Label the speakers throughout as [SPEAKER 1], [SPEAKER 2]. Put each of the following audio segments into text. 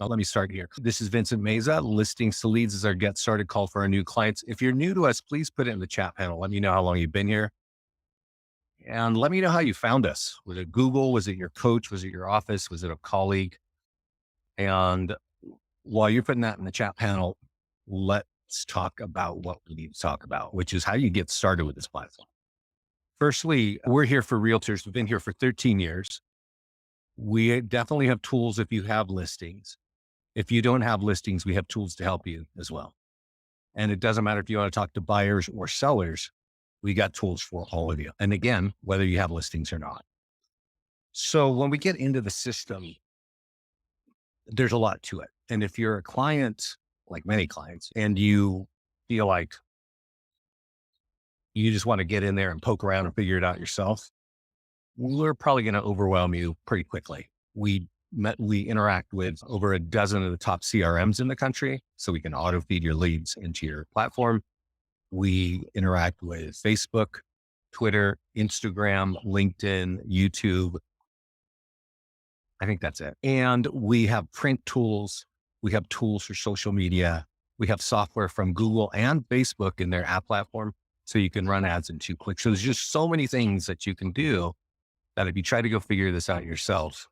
[SPEAKER 1] Let me start here. This is Vincent Meza. Listings to Leads is our get started call for our new clients. If you're new to us, please put it in the chat panel. Let me know how long you've been here and let me know how you found us. Was it Google? Was it your coach? Was it your office? Was it a colleague? And while you're putting that in the chat panel, let's talk about what we need to talk about, which is how you get started with this platform. Firstly, we're here for realtors. We've been here for 13 years. We definitely have tools if you have listings. If you don't have listings, we have tools to help you as well. And it doesn't matter if you want to talk to buyers or sellers, we got tools for all of you. And again, whether you have listings or not. So when we get into the system, there's a lot to it. And if you're a client, like many clients, and you feel like you just want to get in there and poke around and figure it out yourself, we're probably going to overwhelm you pretty quickly. We interact with over a dozen of the top CRMs in the country, so we can auto feed your leads into your platform. We interact with Facebook, Twitter, Instagram, LinkedIn, YouTube. I think that's it. And we have print tools. We have tools for social media. We have software from Google and Facebook in their app platform, so you can run ads in 2 clicks. So there's just so many things that you can do that if you try to go figure this out yourself,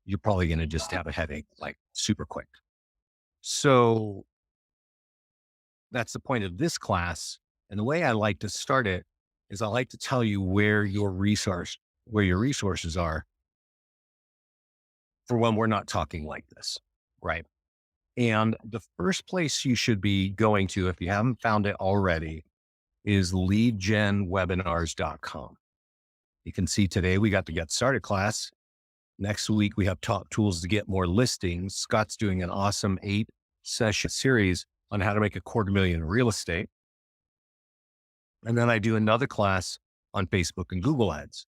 [SPEAKER 1] you're probably going to just have a headache like super quick. So that's the point of this class. And the way I like to start it is I like to tell you where your resources are for when we're not talking like this, right? And the first place you should be going to, if you haven't found it already, is leadgenwebinars.com. You can see today we got the Get Started class. Next week, we have top tools to get more listings. Scott's doing an awesome 8-session series on how to make $250,000 in real estate. And then I do another class on Facebook and Google ads.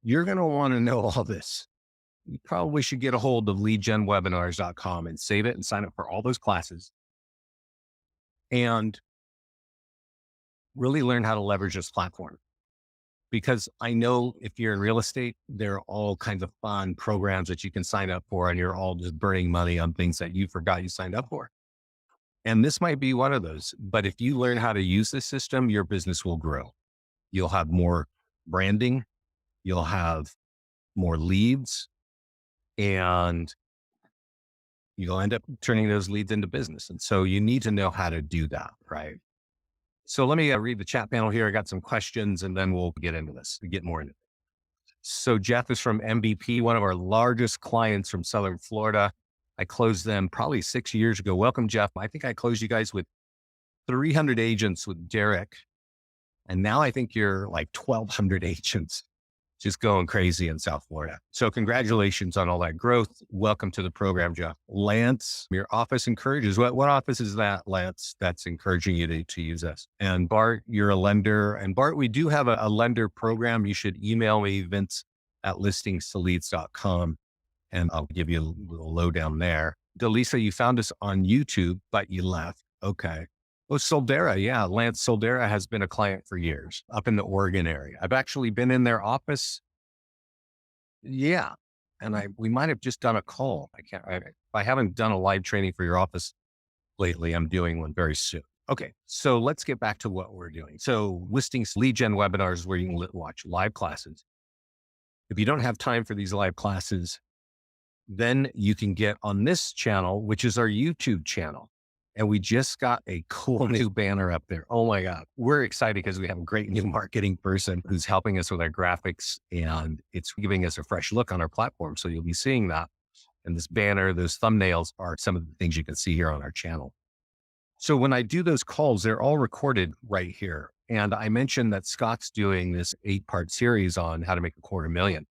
[SPEAKER 1] You're going to want to know all this. You probably should get a hold of leadgenwebinars.com and save it and sign up for all those classes and really learn how to leverage this platform. Because I know if you're in real estate, there are all kinds of fun programs that you can sign up for, and you're all just burning money on things that you forgot you signed up for. And this might be one of those. But if you learn how to use this system, your business will grow. You'll have more branding, you'll have more leads, and you'll end up turning those leads into business. And so you need to know how to do that, right? So let me read the chat panel here. I got some questions and then we'll get into this, get more into it. So Jeff is from MVP, one of our largest clients from Southern Florida. I closed them probably 6 years ago. Welcome, Jeff. I think I closed you guys with 300 agents with Derek. And now I think you're like 1,200 agents, just going crazy in South Florida. So congratulations on all that growth. Welcome to the program, Jeff. Lance, your office encourages. What office is that, Lance, that's encouraging you to use us? And Bart, you're a lender. And Bart, we do have a lender program. You should email me, vince@listingstoleads.com, and I'll give you a little lowdown there. Delisa, you found us on YouTube, but you left. Okay. Oh, Soldera. Yeah. Lance Soldera has been a client for years up in the Oregon area. I've actually been in their office. Yeah. And we might have just done a call. I haven't done a live training for your office lately. I'm doing one very soon. Okay. So let's get back to what we're doing. So listings, lead gen webinars is where you can watch live classes. If you don't have time for these live classes, then you can get on this channel, which is our YouTube channel. And we just got a cool new banner up there. Oh my God. We're excited because we have a great new marketing person who's helping us with our graphics, and it's giving us a fresh look on our platform. So you'll be seeing that. And this banner, those thumbnails are some of the things you can see here on our channel. So when I do those calls, they're all recorded right here. And I mentioned that Scott's doing this 8-part series on how to make $250,000.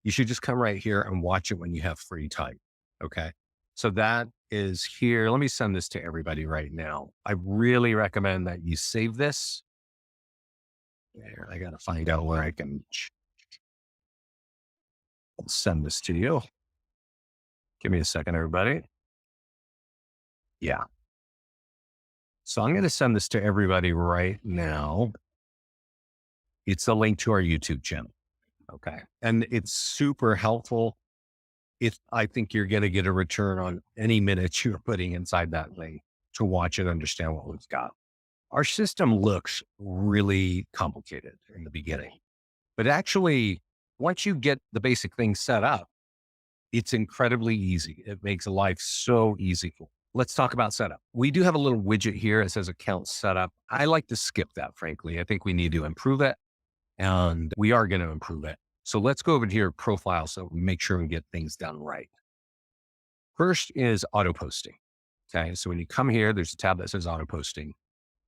[SPEAKER 1] You should just come right here and watch it when you have free time. Okay. So that is here. Let me send this to everybody right now. I really recommend that you save this. There, I got to find out where I can send this to you. Give me a second, everybody. Yeah. So I'm going to send this to everybody right now. It's a link to our YouTube channel. Okay. And it's super helpful. I think you're going to get a return on any minutes you're putting inside that link to watch and understand what we've got. Our system looks really complicated in the beginning, but actually, once you get the basic things set up, it's incredibly easy. It makes life so easy. Let's talk about setup. We do have a little widget here that says account setup. I like to skip that, frankly. I think we need to improve it, and we are going to improve it. So let's go over to your profile so we make sure we get things done right. First is auto posting. Okay. So when you come here, there's a tab that says auto posting.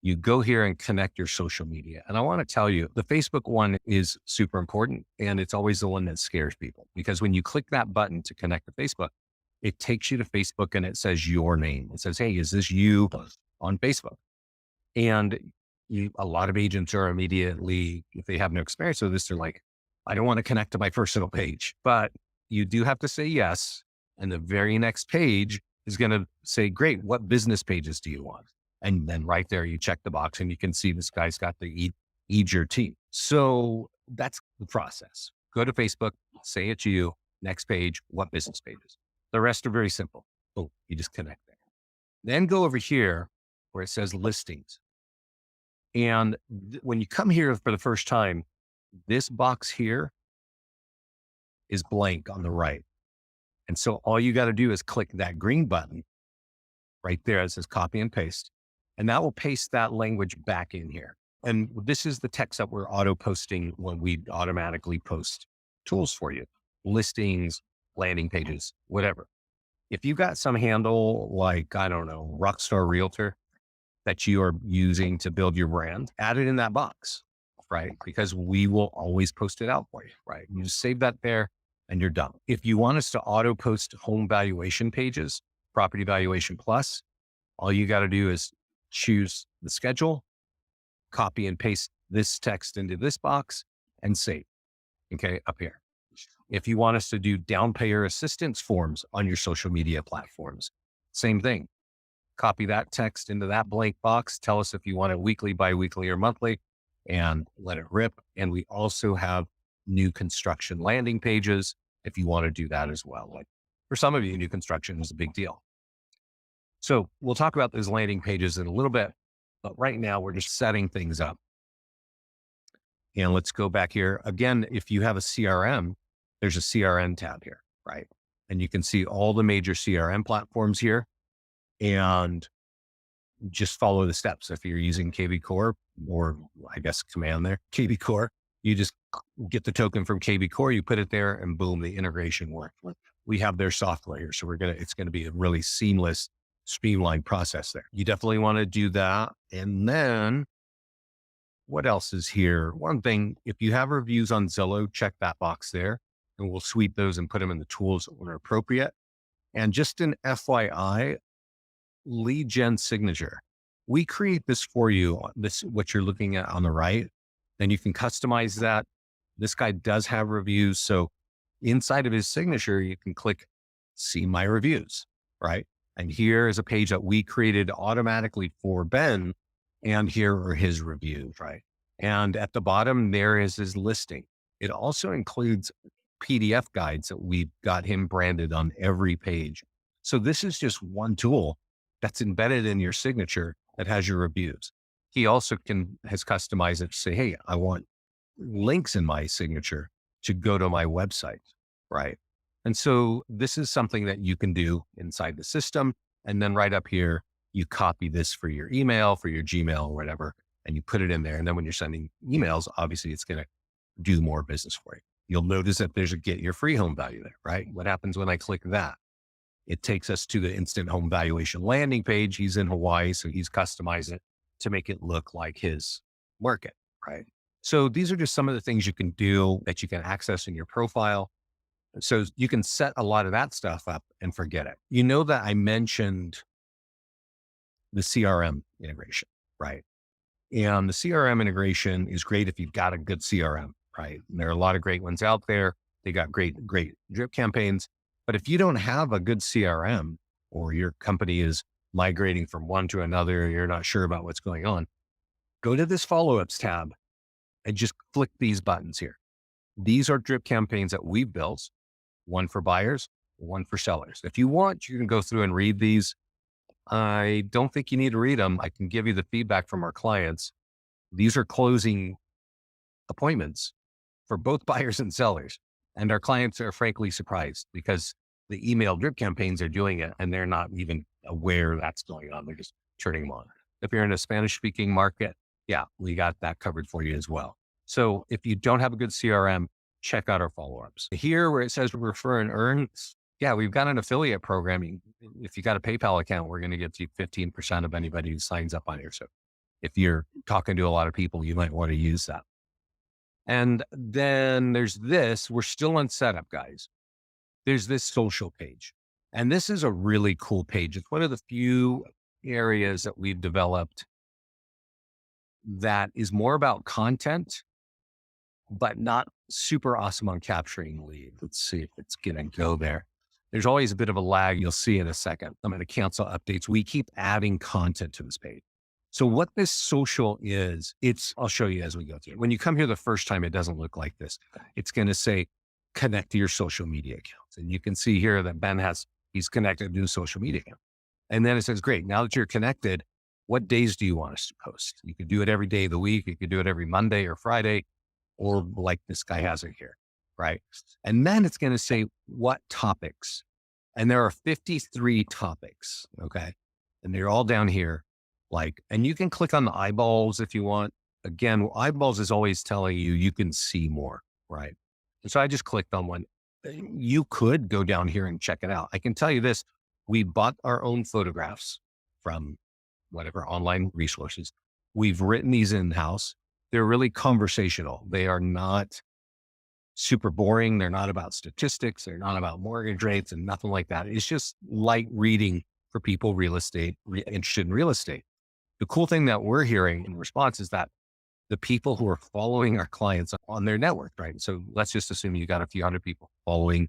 [SPEAKER 1] You go here and connect your social media. And I want to tell you, the Facebook one is super important. And it's always the one that scares people because when you click that button to connect to Facebook, it takes you to Facebook and it says your name. It says, hey, is this you on Facebook? And a lot of agents are immediately, if they have no experience with this, they're like, I don't want to connect to my personal page, but you do have to say yes. And the very next page is going to say, great, what business pages do you want? And then right there, you check the box and you can see this guy's got the Eat Your Team. So that's the process. Go to Facebook, say it's you, next page, what business pages? The rest are very simple. Oh, you just connect there. Then go over here where it says listings. And when you come here for the first time, this box here is blank on the right. And so all you got to do is click that green button right there. It says copy and paste. And that will paste that language back in here. And this is the text that we're auto posting when we automatically post tools for you, listings, landing pages, whatever. If you've got some handle like, I don't know, Rockstar Realtor that you are using to build your brand, add it in that box, right? Because we will always post it out for you, right? You just save that there and you're done. If you want us to auto post home valuation pages, Property Valuation Plus, all you got to do is choose the schedule, copy and paste this text into this box and save. Okay, up here. If you want us to do down payer assistance forms on your social media platforms, same thing. Copy that text into that blank box. Tell us if you want it weekly, biweekly, or monthly, and let it rip. And we also have new construction landing pages if you want to do that as well. Like for some of you, new construction is a big deal. So we'll talk about those landing pages in a little bit, but right now we're just setting things up. And let's go back here. Again, if you have a CRM, there's a CRM tab here, right? And you can see all the major CRM platforms here and just follow the steps. If you're using KB Core or I guess command there, KB Core, you just get the token from KB Core, you put it there and boom, the integration worked. We have their software here. So it's going to be a really seamless, streamlined process there. You definitely want to do that. And then what else is here? One thing, if you have reviews on Zillow, check that box there and we'll sweep those and put them in the tools when appropriate. And just an FYI, lead gen signature. We create this for you. This, what you're looking at on the right, then you can customize that. This guy does have reviews. So inside of his signature, you can click see my reviews, right? And here is a page that we created automatically for Ben. And here are his reviews, right? And at the bottom, there is his listing. It also includes PDF guides that we've got him branded on every page. So this is just one tool that's embedded in your signature that has your reviews. He also has customized it to say, hey, I want links in my signature to go to my website, right? And so this is something that you can do inside the system. And then right up here, you copy this for your email, for your Gmail or whatever, and you put it in there. And then when you're sending emails, obviously it's going to do more business for you. You'll notice that there's a get your free home value there, right? What happens when I click that? It takes us to the instant home valuation landing page. He's in Hawaii, so he's customized it to make it look like his market, right? So these are just some of the things you can do that you can access in your profile. So you can set a lot of that stuff up and forget it. You know that I mentioned the CRM integration, right? And the CRM integration is great if you've got a good CRM, right? And there are a lot of great ones out there. They got great drip campaigns. But if you don't have a good CRM or your company is migrating from one to another, you're not sure about what's going on, go to this follow-ups tab and just click these buttons here. These are drip campaigns that we've built, one for buyers, one for sellers. If you want, you can go through and read these. I don't think you need to read them. I can give you the feedback from our clients. These are closing appointments for both buyers and sellers. And our clients are frankly surprised because the email drip campaigns are doing it and they're not even aware that's going on. They're just turning them on. If you're in a Spanish speaking market, yeah, we got that covered for you as well. So if you don't have a good CRM, check out our follow-ups. Here where it says refer and earn, yeah, we've got an affiliate program. If you got a PayPal account, we're going to get you 15% of anybody who signs up on here. So if you're talking to a lot of people, you might want to use that. And then there's this, we're still on setup, guys. There's this social page. And this is a really cool page. It's one of the few areas that we've developed that is more about content, but not super awesome on capturing leads. Let's see if it's going to go there. There's always a bit of a lag. You'll see in a second. I'm going to cancel updates. We keep adding content to this page. So what this social is, I'll show you as we go through it. When you come here the first time, it doesn't look like this. It's going to say, connect to your social media accounts. And you can see here that Ben he's connected to a social media account. And then it says, great, now that you're connected, what days do you want us to post? You could do it every day of the week. You could do it every Monday or Friday, or like this guy has it here, right? And then it's going to say what topics. And there are 53 topics, okay? And they're all down here. And you can click on the eyeballs if you want. Again, eyeballs is always telling you can see more, right? And so I just clicked on one. You could go down here and check it out. I can tell you this, we bought our own photographs from whatever online resources. We've written these in-house. They're really conversational. They are not super boring. They're not about statistics. They're not about mortgage rates and nothing like that. It's just light reading for people interested in real estate. The cool thing that we're hearing in response is that the people who are following our clients on their network, right? So let's just assume you got a few hundred people following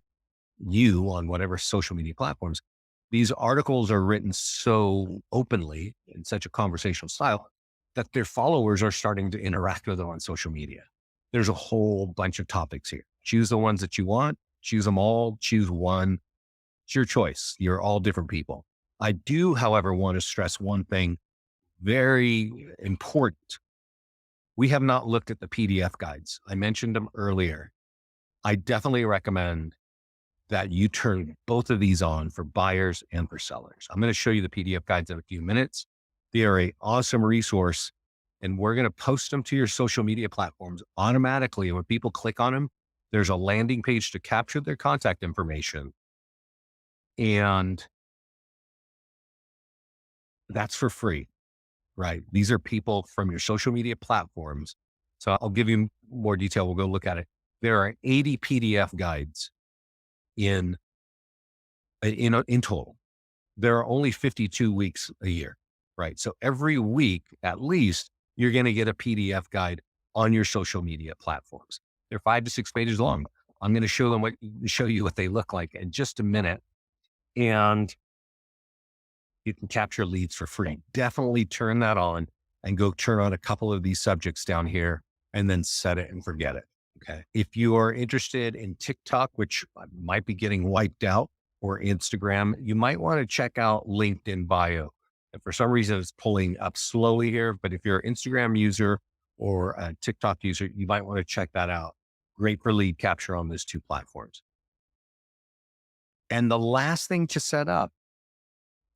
[SPEAKER 1] you on whatever social media platforms. These articles are written so openly in such a conversational style that their followers are starting to interact with them on social media. There's a whole bunch of topics here. Choose the ones that you want, choose them all, choose one. It's your choice. You're all different people. I do, however, want to stress one thing very important. We have not looked at the PDF guides. I mentioned them earlier. I definitely recommend that you turn both of these on for buyers and for sellers. I'm going to show you the PDF guides in a few minutes. They are an awesome resource, and we're going to post them to your social media platforms automatically. And when people click on them, there's a landing page to capture their contact information. And that's for free, right? These are people from your social media platforms. So I'll give you more detail. We'll go look at it. There are 80 PDF guides in total. There are only 52 weeks a year, right? So every week, at least, you're going to get a PDF guide on your social media platforms. They're 5 to 6 pages long. I'm going to show you what they look like in just a minute. And you can capture leads for free. Definitely turn that on and go turn on a couple of these subjects down here and then set it and forget it. Okay. If you are interested in TikTok, which might be getting wiped out, or Instagram, you might want to check out LinkedIn bio. And for some reason, it's pulling up slowly here, but if you're an Instagram user or a TikTok user, you might want to check that out. Great for lead capture on those two platforms. And the last thing to set up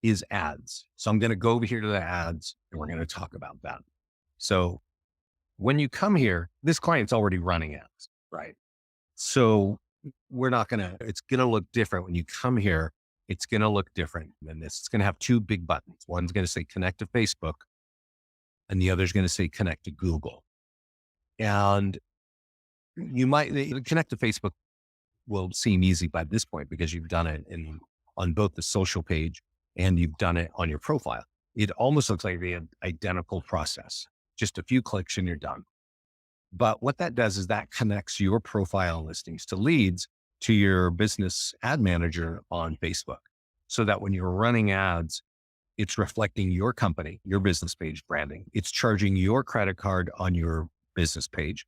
[SPEAKER 1] is ads. So I'm going to go over here to the ads and we're going to talk about that. So when you come here, this client's already running ads, right? So it's going to look different. When you come here, it's going to look different than this. It's going to have two big buttons. One's going to say connect to Facebook and the other's going to say connect to Google. And connect to Facebook will seem easy by this point because you've done it on both the social page and you've done it on your profile. It almost looks like the identical process. Just a few clicks and you're done. But what that does is that connects your profile listings to leads to your business ad manager on Facebook, so that when you're running ads, it's reflecting your company, your business page branding. It's charging your credit card on your business page,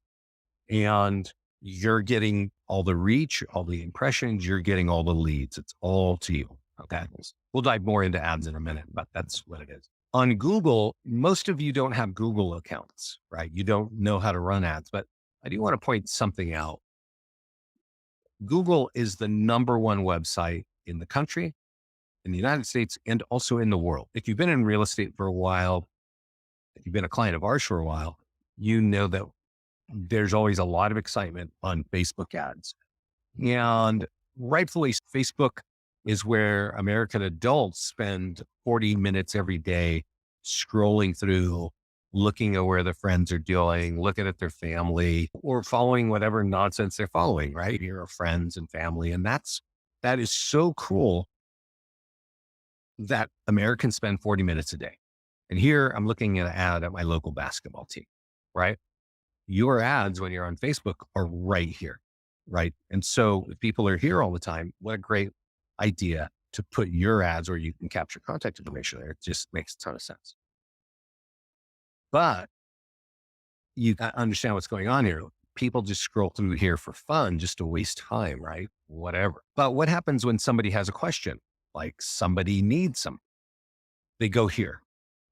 [SPEAKER 1] and you're getting all the reach, all the impressions, you're getting all the leads. It's all to you. Okay. We'll dive more into ads in a minute, but that's what it is. On Google, most of you don't have Google accounts, right? You don't know how to run ads, but I do want to point something out. Google is the number one website in the country, in the United States, and also in the world. If you've been in real estate for a while, if you've been a client of ours for a while, you know that there's always a lot of excitement on Facebook ads. And rightfully, Facebook is where American adults spend 40 minutes every day scrolling through, looking at where their friends are doing, looking at their family, or following whatever nonsense they're following, right? Your friends and family. And that is so cool that Americans spend 40 minutes a day. And here I'm looking at an ad at my local basketball team, right? Your ads when you're on Facebook are right here, right? And so if people are here all the time, what a great idea to put your ads where you can capture contact information there. It just makes a ton of sense. But you got to understand what's going on here. People just scroll through here for fun, just to waste time, right? Whatever. But what happens when somebody has a question? Like somebody needs some, they go here.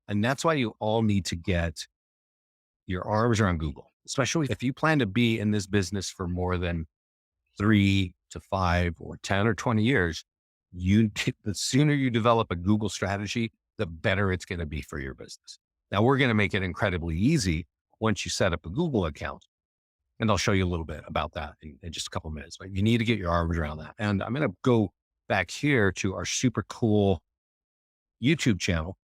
[SPEAKER 1] And that's why you all need to get your arms around Google, especially if you plan to be in this business for more than 3 to 5 or 10 or 20 years. The sooner you develop a Google strategy, the better it's going to be for your business. Now we're going to make it incredibly easy once you set up a Google account. And I'll show you a little bit about that in just a couple of minutes, but you need to get your arms around that. And I'm going to go back here to our super cool YouTube channel.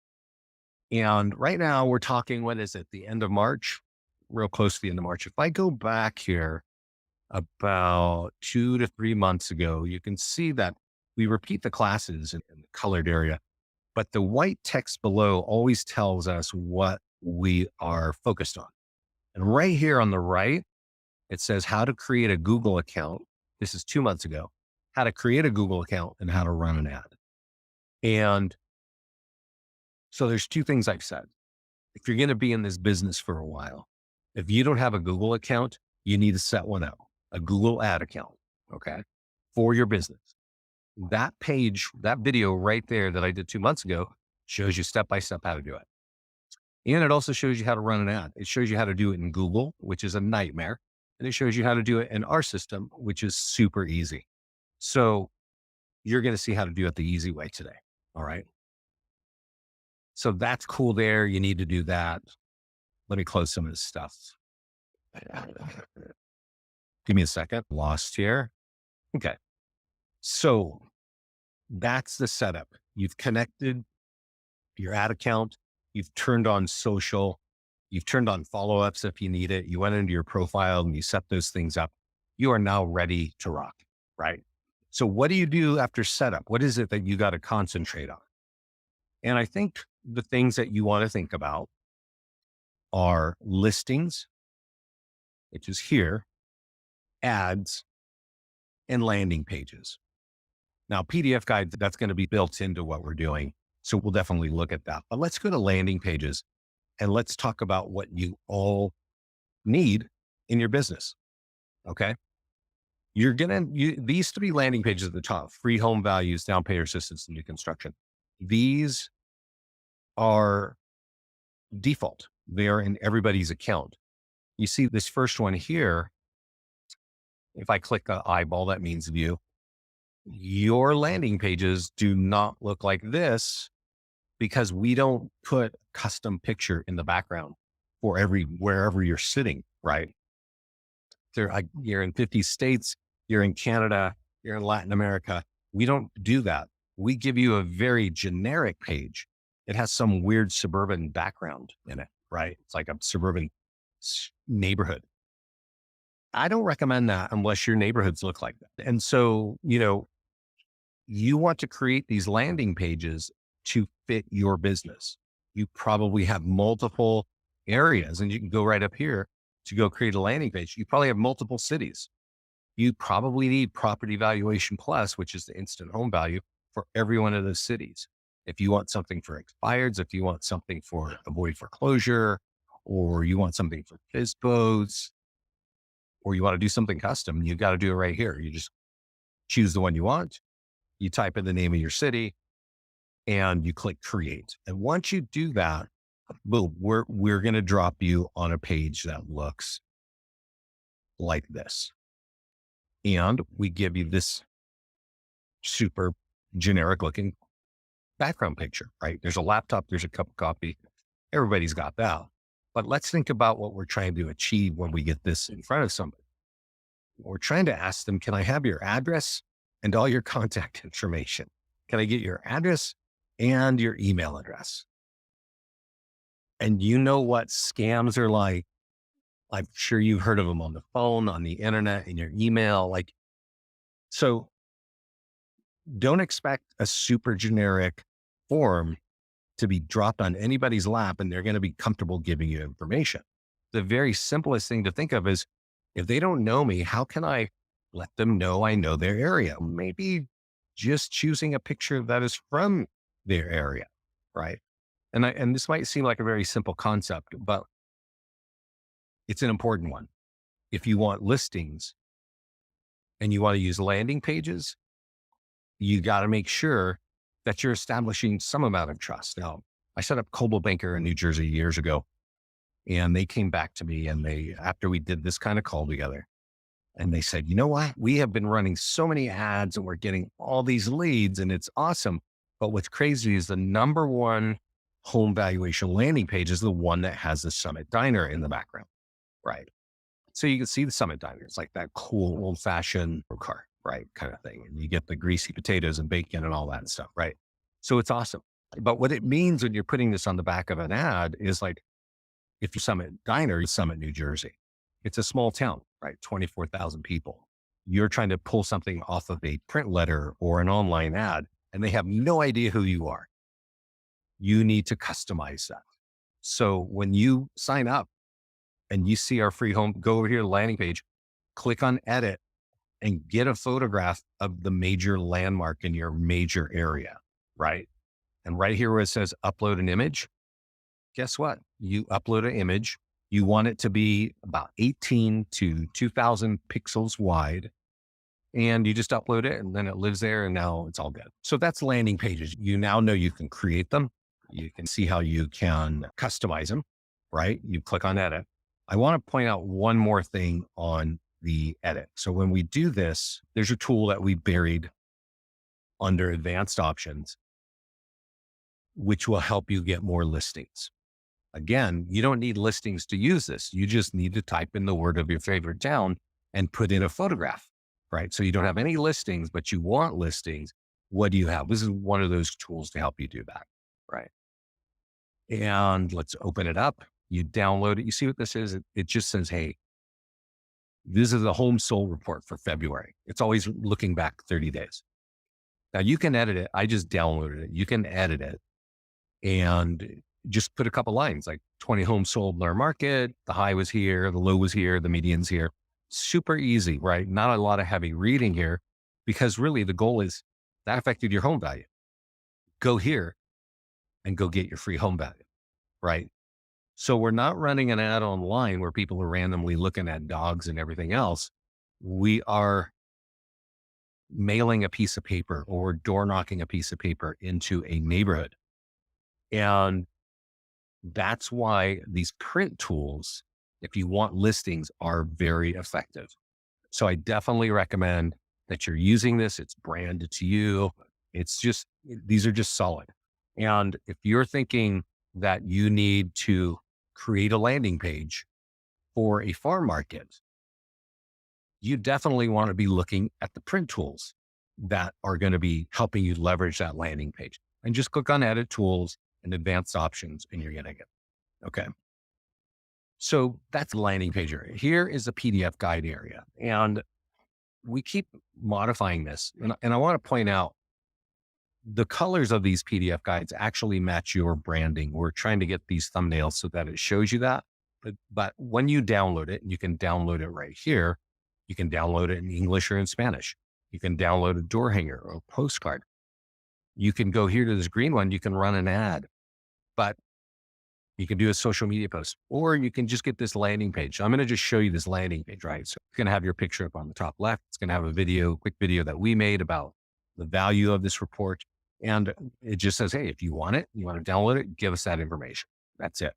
[SPEAKER 1] And right now we're talking, what is it? The end of March, real close to the end of March. If I go back here about 2 to 3 months ago, you can see that we repeat the classes in the colored area, but the white text below always tells us what we are focused on. And right here on the right, it says how to create a Google account. This is 2 months ago, how to create a Google account and how to run an ad. And so there's two things I've said. If you're going to be in this business for a while, if you don't have a Google account, you need to set one up, a Google ad account, okay, for your business. That page, that video right there that I did 2 months ago shows you step-by-step how to do it. And it also shows you how to run an ad. It shows you how to do it in Google, which is a nightmare. And it shows you how to do it in our system, which is super easy. So you're going to see how to do it the easy way today. All right. So that's cool there. You need to do that. Let me close some of this stuff. Give me a second. Lost here. Okay. So that's the setup. You've connected your ad account. You've turned on social. You've turned on follow-ups if you need it. You went into your profile and you set those things up. You are now ready to rock, right? So what do you do after setup? What is it that you got to concentrate on? And I think the things that you want to think about are listings, which is here, ads, and landing pages. Now, PDF guide, that's going to be built into what we're doing. So we'll definitely look at that. But let's go to landing pages and let's talk about what you all need in your business. Okay. These 3 landing pages at the top: free home values, down payment assistance, and new construction. These are default. They are in everybody's account. You see this first one here. If I click the eyeball, that means view. Your landing pages do not look like this because we don't put custom picture in the background for wherever you're sitting, right? You're in 50 states, you're in Canada, you're in Latin America. We don't do that. We give you a very generic page. It has some weird suburban background in it, right? It's like a suburban neighborhood. I don't recommend that unless your neighborhoods look like that. And so, you want to create these landing pages to fit your business. You probably have multiple areas, and you can go right up here to go create a landing page. You probably have multiple cities. You probably need Property Valuation Plus, which is the instant home value for every one of those cities. If you want something for expireds, if you want something for avoid foreclosure, or you want something for FSBOs, or you want to do something custom, you got to do it right here. You just choose the one you want. You type in the name of your city and you click create. And once you do that, boom, we're going to drop you on a page that looks like this. And we give you this super generic looking background picture, right? There's a laptop, there's a cup of coffee. Everybody's got that. But let's think about what we're trying to achieve when we get this in front of somebody. We're trying to ask them, can I have your address and all your contact information? Can I get your address and your email address? And you know what scams are like. I'm sure you've heard of them on the phone, on the internet, in your email. Like, so don't expect a super generic form to be dropped on anybody's lap and they're going to be comfortable giving you information. The very simplest thing to think of is, if they don't know me, how can I let them know I know their area? Maybe just choosing a picture that is from their area, right? And this might seem like a very simple concept, but it's an important one. If you want listings and you want to use landing pages, you got to make sure that you're establishing some amount of trust. Now, I set up Coldwell Banker in New Jersey years ago, and they came back to me and after we did this kind of call together, and they said, you know what? We have been running so many ads and we're getting all these leads and it's awesome. But what's crazy is the number one home valuation landing page is the one that has the Summit Diner in the background, right? So you can see the Summit Diner. It's like that cool old fashioned car, right? Kind of thing. And you get the greasy potatoes and bacon and all that stuff, right? So it's awesome. But what it means when you're putting this on the back of an ad is like, if you Summit Diner, Summit, New Jersey, it's a small town, right? 24,000 people. You're trying to pull something off of a print letter or an online ad, and they have no idea who you are. You need to customize that. So when you sign up and you see our free home, go over here to the landing page, click on edit and get a photograph of the major landmark in your major area, right? And right here where it says upload an image, guess what? You upload an image. You want it to be about 18 to 2000 pixels wide, and you just upload it and then it lives there and now it's all good. So that's landing pages. You now know you can create them. You can see how you can customize them, right? You click on edit. I want to point out one more thing on the edit. So when we do this, there's a tool that we buried under advanced options, which will help you get more listings. Again, you don't need listings to use this. You just need to type in the word of your favorite town and put in a photograph, right? So you don't have any listings, but you want listings. What do you have? This is one of those tools to help you do that, right? And let's open it up. You download it. You see what this is? It just says, hey, this is the home sold report for February. It's always looking back 30 days. Now you can edit it. I just downloaded it. You can edit it and just put a couple lines like 20 homes sold in our market. The high was here, the low was here, the median's here. Super easy, right? Not a lot of heavy reading here, because really the goal is that affected your home value. Go here and go get your free home value, right? So we're not running an ad online where people are randomly looking at dogs and everything else. We are mailing a piece of paper or door knocking a piece of paper into a neighborhood. And that's why these print tools, if you want listings, are very effective. So I definitely recommend that you're using this. It's branded to you. These are just solid. And if you're thinking that you need to create a landing page for a farm market, you definitely want to be looking at the print tools that are going to be helping you leverage that landing page. And just click on edit tools and advanced options and you're getting it. Okay. So that's the landing page area. Here is the PDF guide area. And we keep modifying this. And I want to point out the colors of these PDF guides actually match your branding. We're trying to get these thumbnails so that it shows you that. But when you download it, you can download it right here. You can download it in English or in Spanish. You can download a door hanger or a postcard. You can go here to this green one. You can run an ad. But You can do a social media post, or you can just get this landing page. So I'm going to just show you this landing page, right? So it's going to have your picture up on the top left. It's going to have a video, quick video that we made about the value of this report. And it just says, hey, if you want it, you want to download it, give us that information. That's it.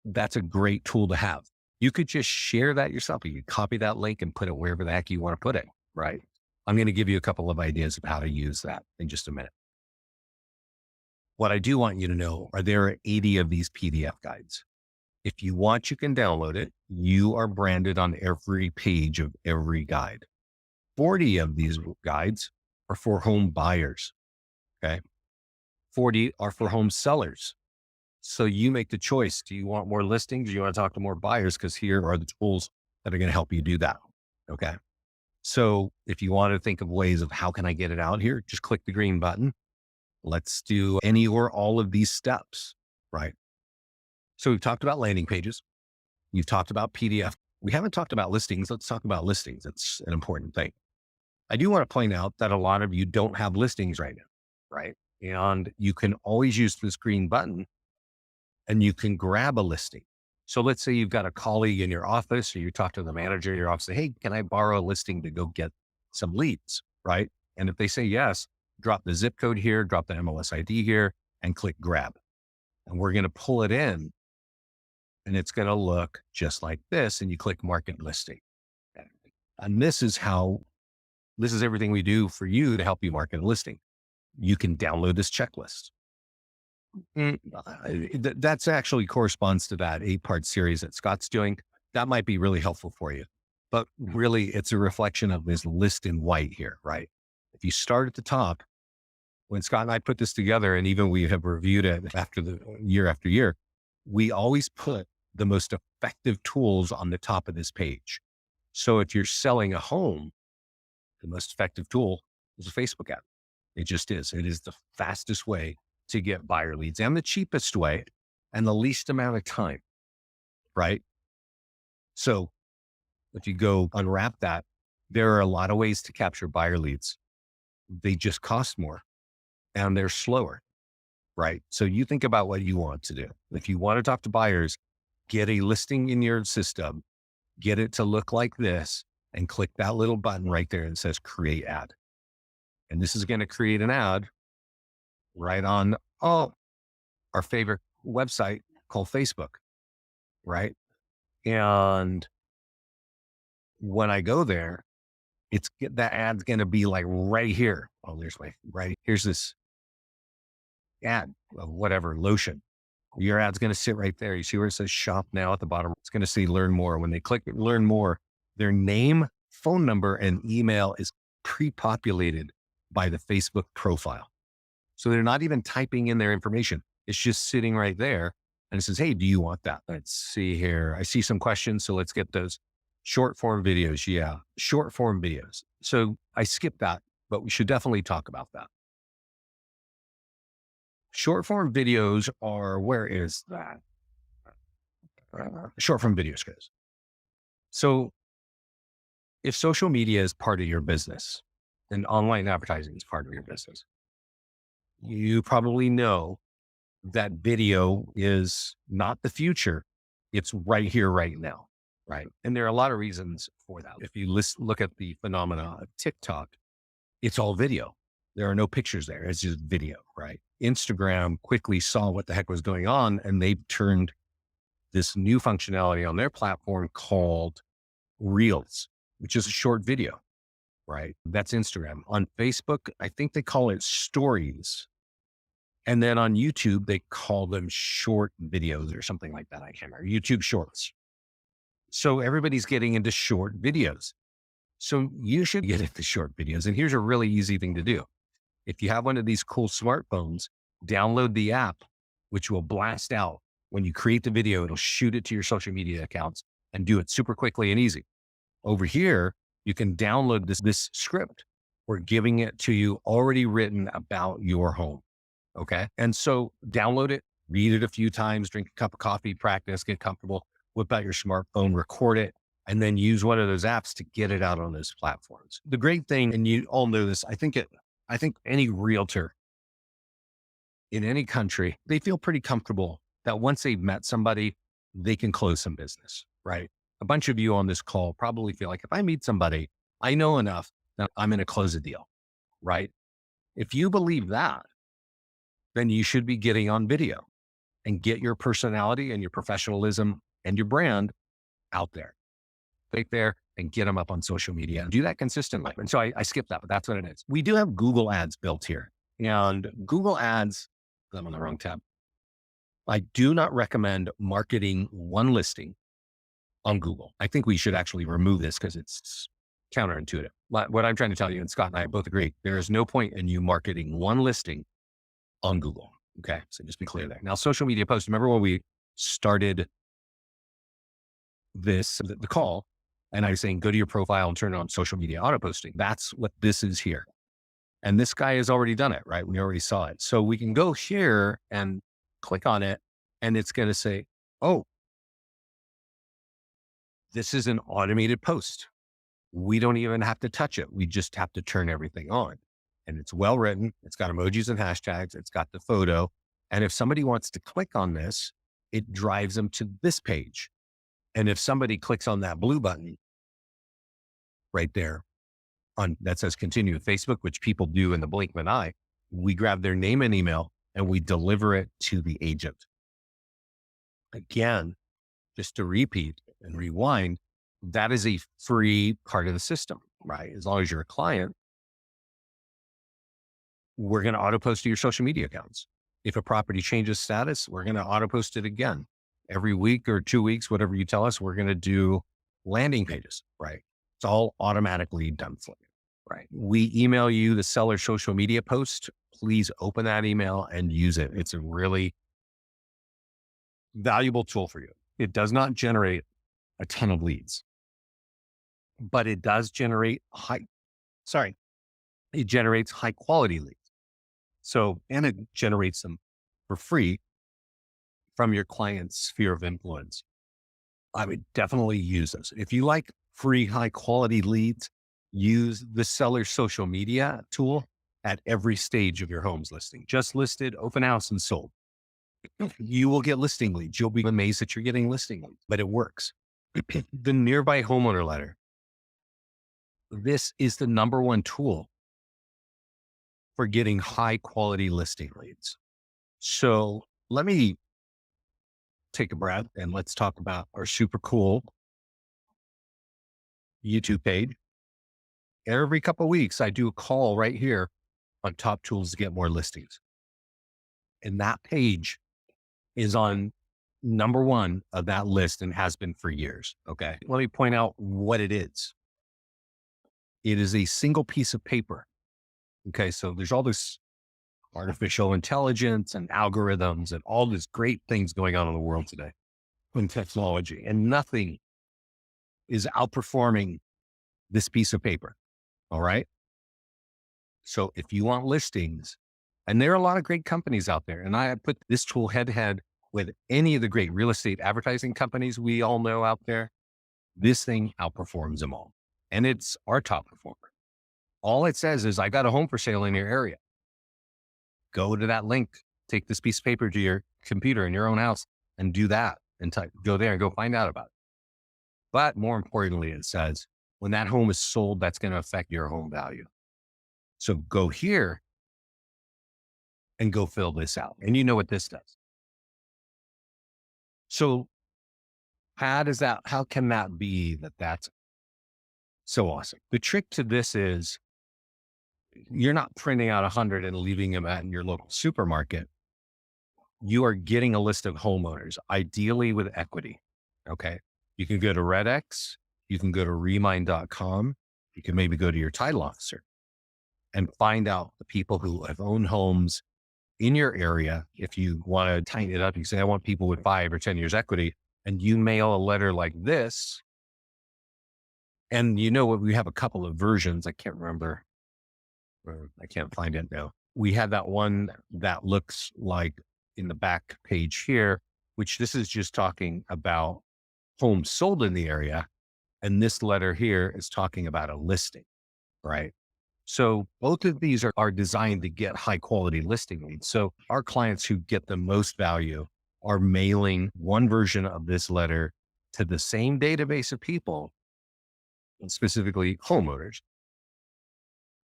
[SPEAKER 1] That's a great tool to have. You could just share that yourself. You could copy that link and put it wherever the heck you want to put it, right? I'm going to give you a couple of ideas of how to use that in just a minute. What I do want you to know are there are 80 of these PDF guides. If you want, you can download it. You are branded on every page of every guide. 40 of these guides are for home buyers. Okay. 40 are for home sellers. So you make the choice. Do you want more listings? Do you want to talk to more buyers? Because here are the tools that are going to help you do that. Okay. So if you want to think of ways of how can I get it out here, just click the green button. Let's do any or all of these steps, right? So we've talked about landing pages. We've talked about PDF. We haven't talked about listings. Let's talk about listings. It's an important thing. I do want to point out that a lot of you don't have listings right now, right? And you can always use this green button and you can grab a listing. So let's say you've got a colleague in your office or you talk to the manager in your office, say, hey, can I borrow a listing to go get some leads, right? And if they say yes, drop the zip code here, drop the MLS ID here, and click grab. And we're going to pull it in and it's going to look just like this. And you click market listing. And this is everything we do for you to help you market a listing. You can download this checklist. That's actually corresponds to that 8-part series that Scott's doing. That might be really helpful for you, but really it's a reflection of this list in white here, right? If you start at the top, when Scott and I put this together, and even we have reviewed it after year, we always put the most effective tools on the top of this page. So if you're selling a home, the most effective tool is a Facebook ad. It just is. It is the fastest way to get buyer leads and the cheapest way and the least amount of time, right? So if you go unwrap that, there are a lot of ways to capture buyer leads. They just cost more and they're slower, right? So you think about what you want to do. If you want to talk to buyers, get a listing in your system, get it to look like this, and click that little button right there that says create ad. And this is going to create an ad right on our favorite website called Facebook, right? And when I go there, that ad's going to be like right here. Oh, here's this ad of whatever lotion. Your ad's going to sit right there. You see where it says shop now at the bottom? It's going to say learn more. When they click learn more, their name, phone number, and email is pre-populated by the Facebook profile. So they're not even typing in their information. It's just sitting right there. And it says, hey, do you want that? Let's see here. I see some questions. So let's get those short form videos. Yeah. Short form videos. So I skipped that, but we should definitely talk about that. Short form videos are, where is that? Short form videos goes. So if social media is part of your business and online advertising is part of your business, you probably know that video is not the future. It's right here, right now. Right. And there are a lot of reasons for that. If you look at the phenomena of TikTok, it's all video. There are no pictures there. It's just video, right? Instagram quickly saw what the heck was going on and they turned this new functionality on their platform called Reels, which is a short video, right? That's Instagram. On Facebook, I think they call it Stories. And then on YouTube, they call them short videos or something like that. I can't remember. YouTube Shorts. So everybody's getting into short videos. So you should get into short videos. And here's a really easy thing to do. If you have one of these cool smartphones, download the app, which will blast out. When you create the video, it'll shoot it to your social media accounts and do it super quickly and easy. Over here, you can download this script. We're giving it to you already written about your home. Okay. And so download it, read it a few times, drink a cup of coffee, practice, get comfortable, whip out your smartphone, record it, and then use one of those apps to get it out on those platforms. The great thing, and you all know this, I think any realtor in any country, they feel pretty comfortable that once they've met somebody, they can close some business, right? A bunch of you on this call probably feel like if I meet somebody, I know enough that I'm going to close a deal, right? If you believe that, then you should be getting on video and get your personality and your professionalism and your brand out there, right there, and get them up on social media and do that consistently. And so I skipped that, but that's what it is. We do have Google Ads built here, and Google Ads, I'm on the wrong tab. I do not recommend marketing one listing on Google. I think we should actually remove this because it's counterintuitive. What I'm trying to tell you, and Scott and I both agree, there is no point in you marketing one listing on Google. Okay. So just be clear there. Now, social media posts, remember when we started the call, and I was saying, go to your profile and turn on social media auto posting. That's what this is here. And this guy has already done it, right? We already saw it. So we can go here and click on it, and it's going to say, oh, this is an automated post. We don't even have to touch it. We just have to turn everything on. And it's well written. It's got emojis and hashtags. It's got the photo. And if somebody wants to click on this, it drives them to this page. And if somebody clicks on that blue button right there on that says continue with Facebook, which people do in the blink of an eye, we grab their name and email and we deliver it to the agent. Again, just to repeat and rewind, that is a free part of the system, right? As long as you're a client, we're going to auto post to your social media accounts. If a property changes status, we're going to auto post it again. Every week or 2 weeks, whatever you tell us, we're going to do landing pages, right? It's all automatically done for you, right? We email you the seller social media post. Please open that email and use it. It's a really valuable tool for you. It does not generate a ton of leads, but it does generate it generates high quality leads. So, and it generates them for free from your client's sphere of influence. I would definitely use this. If you like free, high quality leads, use the seller social media tool at every stage of your home's listing. Just listed, open house, and sold. You will get listing leads. You'll be amazed that you're getting listing leads, but it works. The nearby homeowner letter. This is the number one tool for getting high quality listing leads. So let me take a breath and let's talk about our super cool YouTube page. Every couple of weeks, I do a call right here on top tools to get more listings. And that page is on number one of that list and has been for years. Okay. Let me point out what it is. It is a single piece of paper. Okay. So there's all this artificial intelligence and algorithms and all these great things going on in the world today in technology, and nothing is outperforming this piece of paper. All right. So if you want listings, and there are a lot of great companies out there, and I put this tool head to head with any of the great real estate advertising companies we all know out there, this thing outperforms them all. And it's our top performer. All it says is, I got a home for sale in your area. Go to that link, take this piece of paper to your computer in your own house and do that and go there and go find out about it. But more importantly, it says, when that home is sold, that's going to affect your home value. So go here and go fill this out. And you know what this does. So how can that be that's so awesome? The trick to this is you're not printing out 100 and leaving them at your local supermarket. You are getting a list of homeowners, ideally with equity. Okay. You can go to RedX. You can go to Remind.com. You can maybe go to your title officer and find out the people who have owned homes in your area. If you want to tighten it up, you say, I want people with 5 or 10 years equity, and you mail a letter like this. And you know what? We have a couple of versions. I can't remember. I can't find it now. We have that one that looks like in the back page here, which this is just talking about homes sold in the area. And this letter here is talking about a listing, right? So both of these are designed to get high quality listing leads. So our clients who get the most value are mailing one version of this letter to the same database of people, and specifically homeowners,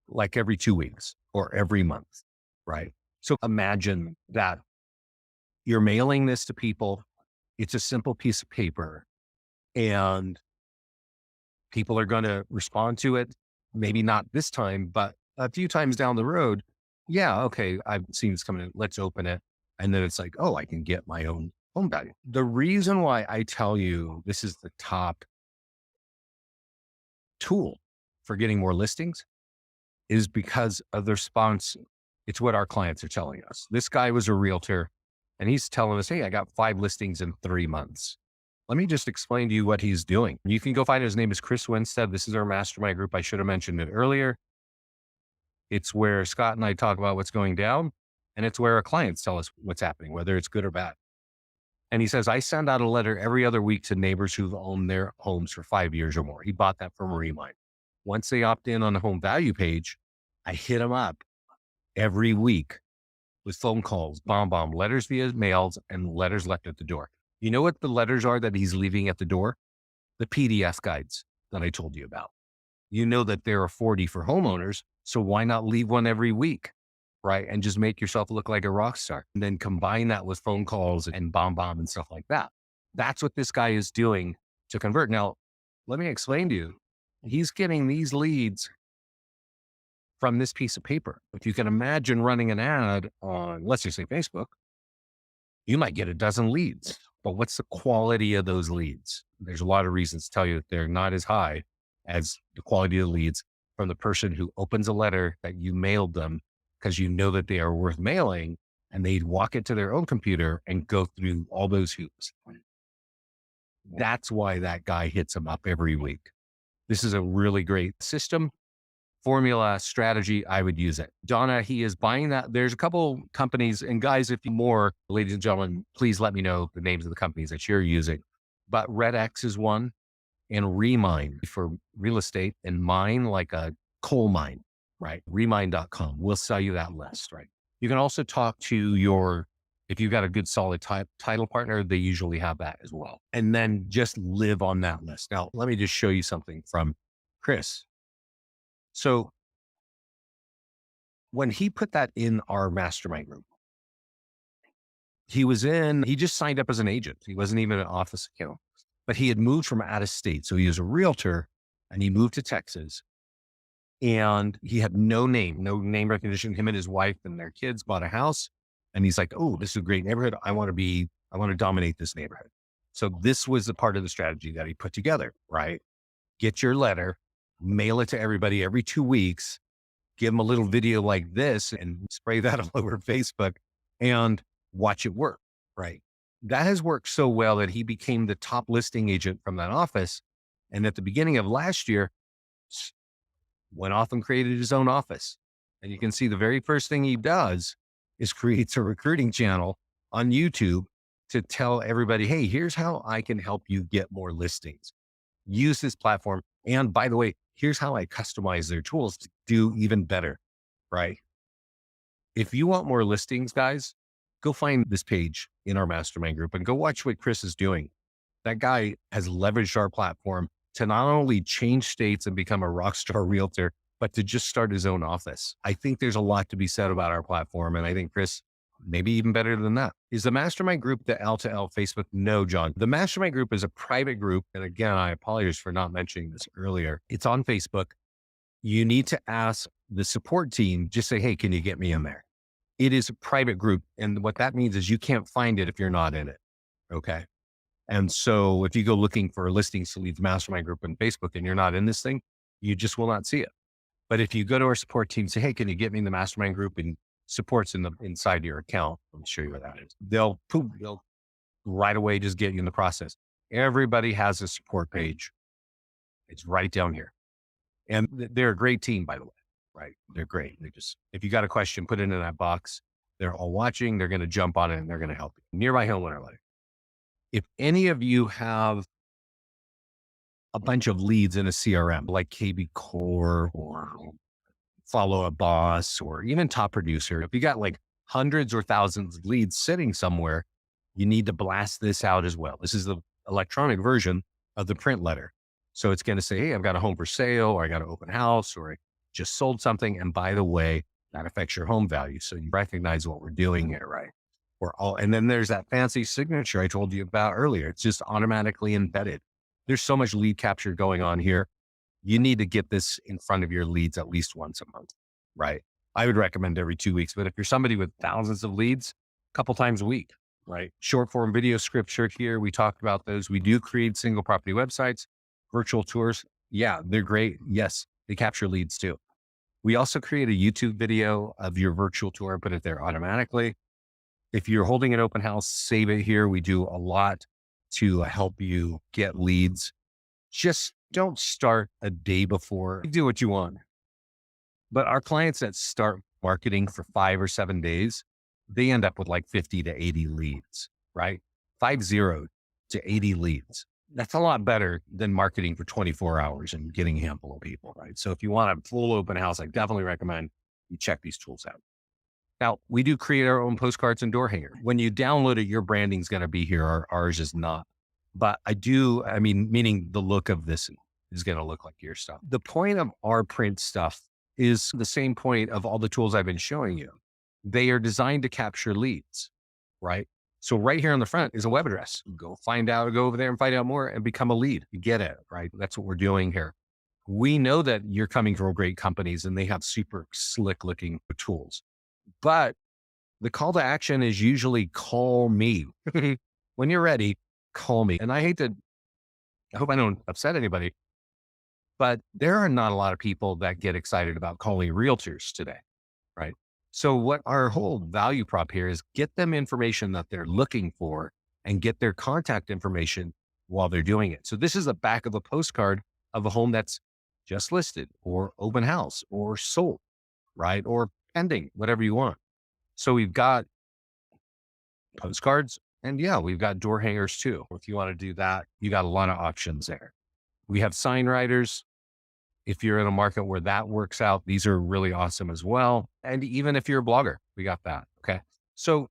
[SPEAKER 1] like every 2 weeks or every month, right? So imagine that you're mailing this to people. It's a simple piece of paper and people are going to respond to it. Maybe not this time, but a few times down the road. Yeah. Okay. I've seen this coming in. Let's open it. And then it's like, oh, I can get my own home value. The reason why I tell you this is the top tool for getting more listings is because of the response. It's what our clients are telling us. This guy was a realtor and he's telling us, hey, I got 5 listings in 3 months. Let me just explain to you what he's doing. You can go find his name is Chris Winstead. This is our mastermind group. I should have mentioned it earlier. It's where Scott and I talk about what's going down, and it's where our clients tell us what's happening, whether it's good or bad. And he says, I send out a letter every other week to neighbors who've owned their homes for 5 years or more. He bought that from Remind. Once they opt in on the home value page, I hit them up every week with phone calls, bomb, letters via mails, and letters left at the door. You know what the letters are that he's leaving at the door? The PDF guides that I told you about. You know that there are 40 for homeowners. So why not leave one every week? Right. And just make yourself look like a rock star. And then combine that with phone calls and bomb and stuff like that. That's what this guy is doing to convert. Now, let me explain to you. He's getting these leads from this piece of paper. If you can imagine running an ad on, let's just say Facebook, you might get a dozen leads. But what's the quality of those leads? There's a lot of reasons to tell you that they're not as high as the quality of the leads from the person who opens a letter that you mailed them because you know that they are worth mailing and they'd walk it to their own computer and go through all those hoops. That's why that guy hits them up every week. This is a really great system, formula, strategy. I would use it. Donna, he is buying that. There's a couple companies, and guys, if you more, ladies and gentlemen, please let me know the names of the companies that you're using. But RedX is one, and Remind for real estate, and mine like a coal mine, right? Remind.com. We'll sell you that list, right? You can also talk to if you've got a good solid title partner, they usually have that as well. And then just live on that list. Now, let me just show you something from Chris. So when he put that in our mastermind group, he just signed up as an agent. He wasn't even an office account, but he had moved from out of state. So he was a realtor and he moved to Texas and he had no name recognition. Him and his wife and their kids bought a house and he's like, oh, this is a great neighborhood. I want to dominate this neighborhood. So this was the part of the strategy that he put together, right? Get your letter, mail it to everybody every 2 weeks, give them a little video like this and spray that all over Facebook and watch it work, right? That has worked so well that he became the top listing agent from that office. And at the beginning of last year, went off and created his own office. And you can see the very first thing he does is creates a recruiting channel on YouTube to tell everybody, hey, here's how I can help you get more listings. Use this platform. And by the way, here's how I customize their tools to do even better, right? If you want more listings, guys, go find this page in our mastermind group and go watch what Chris is doing. That guy has leveraged our platform to not only change states and become a rock star realtor, but to just start his own office. I think there's a lot to be said about our platform. And I think Chris, maybe even better than that. Is the mastermind group the L to L Facebook? No, John. The mastermind group is a private group. And again, I apologize for not mentioning this earlier. It's on Facebook. You need to ask the support team, just say, hey, can you get me in there? It is a private group. And what that means is you can't find it if you're not in it. Okay. And so if you go looking for listings to lead the mastermind group on Facebook and you're not in this thing, you just will not see it. But if you go to our support team, say, hey, can you get me in the mastermind group, and supports inside your account, let me show you where that is. They'll right away just get you in the process. Everybody has a support page. It's right down here. And they're a great team, by the way, right? They're great. If you got a question, put it in that box. They're all watching. They're going to jump on it and they're going to help you. Nearby Homeowner Life. If any of you have a bunch of leads in a CRM like KB Core or follow a boss or even top producer. If you got like hundreds or thousands of leads sitting somewhere, you need to blast this out as well. This is the electronic version of the print letter. So it's going to say, hey, I've got a home for sale, or I got an open house, or I just sold something. And by the way, that affects your home value. So you recognize what we're doing here, right? And then there's that fancy signature I told you about earlier. It's just automatically embedded. There's so much lead capture going on here. You need to get this in front of your leads at least once a month, right? I would recommend every 2 weeks, but if you're somebody with thousands of leads, a couple times a week, right? Short form video scripts are here. We talked about those. We do create single property websites, virtual tours. Yeah, they're great. Yes, they capture leads too. We also create a YouTube video of your virtual tour, put it there automatically. If you're holding an open house, save it here. We do a lot to help you get leads. Just don't start a day before. Do what you want. But our clients that start marketing for 5 or 7 days, they end up with like 50 to 80 leads, right? 50 to 80 leads. That's a lot better than marketing for 24 hours and getting a handful of people, right? So if you want a full open house, I definitely recommend you check these tools out. Now, we do create our own postcards and door hanger. When you download it, your branding's going to be here. Ours is not. But meaning the look of this is going to look like your stuff. The point of our print stuff is the same point of all the tools I've been showing you. They are designed to capture leads, right? So right here on the front is a web address. Go over there and find out more and become a lead. You get it, right? That's what we're doing here. We know that you're coming from great companies and they have super slick looking tools, but the call to action is usually call me. When you're ready, call me. And I hope I don't upset anybody, but there are not a lot of people that get excited about calling realtors today, right? So what our whole value prop here is get them information that they're looking for and get their contact information while they're doing it. So this is the back of a postcard of a home that's just listed or open house or sold, right? Or pending, whatever you want. So we've got postcards and we've got door hangers too. If you want to do that, you got a lot of options there. We have sign writers. If you're in a market where that works out, these are really awesome as well. And even if you're a blogger, we got that. Okay. So